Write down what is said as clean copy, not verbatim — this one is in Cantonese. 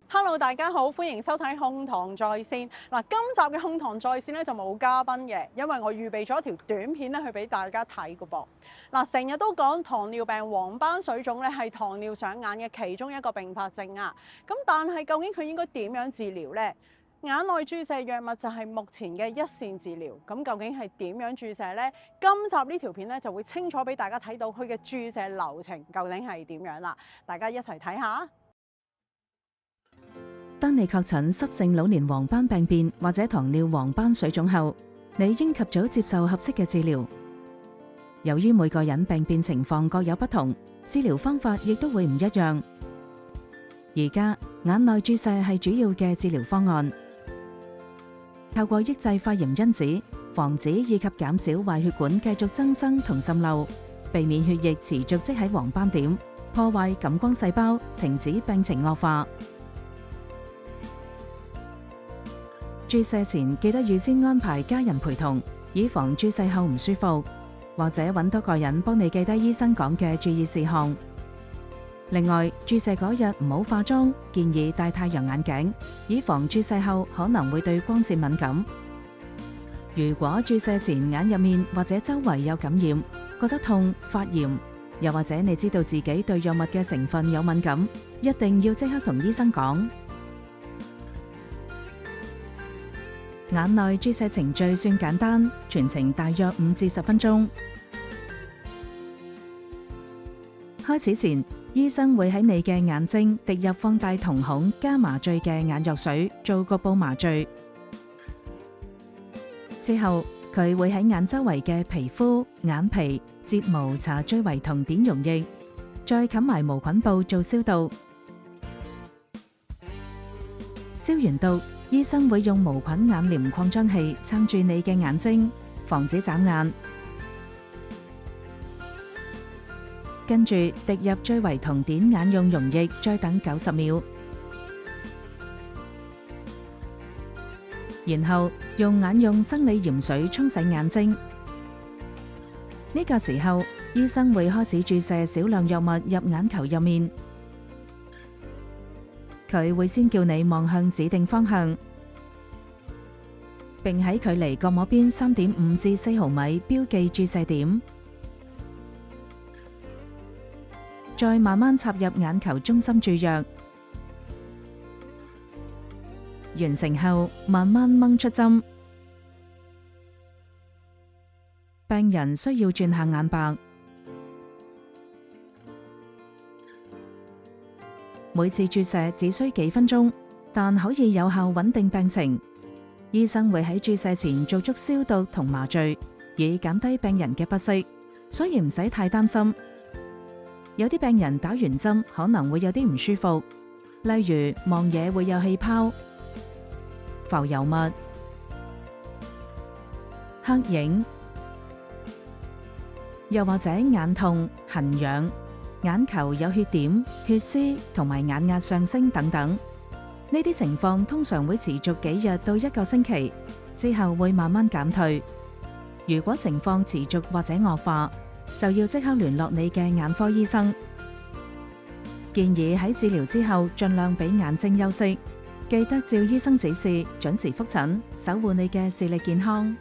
Hello，大家好，歡迎收睇控糖在線。嗱，今集嘅控糖在線咧就冇嘉賓嘅，因為我預備咗一條短片咧去俾大家睇嘅噃。嗱，成日都講糖尿病黃斑水腫咧係糖尿上眼嘅其中一個併發症啊。咁但係究竟佢應該點樣治療呢？眼內注射藥物就係目前嘅一線治療。咁究竟係點樣注射呢？今集呢條片咧就會清楚俾大家睇到佢嘅注射流程究竟係點樣啦。大家一齊睇下。當你確診濕性老年黃斑病變或者糖尿黃斑水腫後，你應及早接受合適嘅治療。由於每個人病變情況各有不同，治療方法亦都會唔一樣。而家眼內注射係主要嘅治療方案，透過抑制發炎因子，防止以及減少壞血管繼續增生同滲漏，避免血液持續積喺黃斑點，破壞感光細胞，停止病情惡化。注射前記得預先安排家人陪同，以防注射後唔舒服，或者揾多個人幫你記低醫生講嘅注意事項。另外，注射嗰日唔好化妝，建議戴太陽眼鏡，以防注射後可能會對光線敏感。如果注射前眼入面或者周圍有感染，覺得痛、發炎，又或者你知道自己對藥物嘅成分有敏感，一定要即刻同醫生講。眼內注射程序算簡單，全程大約5至10分鐘。開始前，醫生會喺你嘅眼睛滴入放大瞳孔加麻醉嘅眼藥水，做局部麻醉。之後，佢會喺眼周圍嘅皮膚、眼皮、睫毛搽最為酮碘溶液，再冚埋無菌布做消毒。消完毒，醫生會用無菌眼簾擴張器撐住你嘅眼睛，防止眨眼。跟住滴入最為酮碘眼用溶液，再等90秒。然後用眼用生理鹽水沖洗眼睛。呢個時候，醫生會開始注射少量藥物入眼球入面。佢會先叫你望向指定方向，並喺距離角膜邊3.5至4毫米標記注射點，再慢慢插入眼球中心注藥。完成後，慢慢掹出針。病人需要轉下眼白。每次注射只需幾分鐘，但可以有效穩定病情。醫生會喺注射前做足消毒同麻醉，以減低病人嘅不適，所以唔使太擔心。有啲病人打完針可能會有啲唔舒服，例如望嘢會有氣泡、浮油物、黑影，又或者眼痛、痕癢、眼球有血點、血絲同埋眼壓上升等等。呢啲情況通常會持續幾日到1個星期，之後會慢慢減退。如果情況持續或者惡化，就要即刻聯絡你嘅眼科醫生。建議喺治療之後盡量俾眼睛休息，記得照醫生指示準時覆診，守護你嘅視力健康。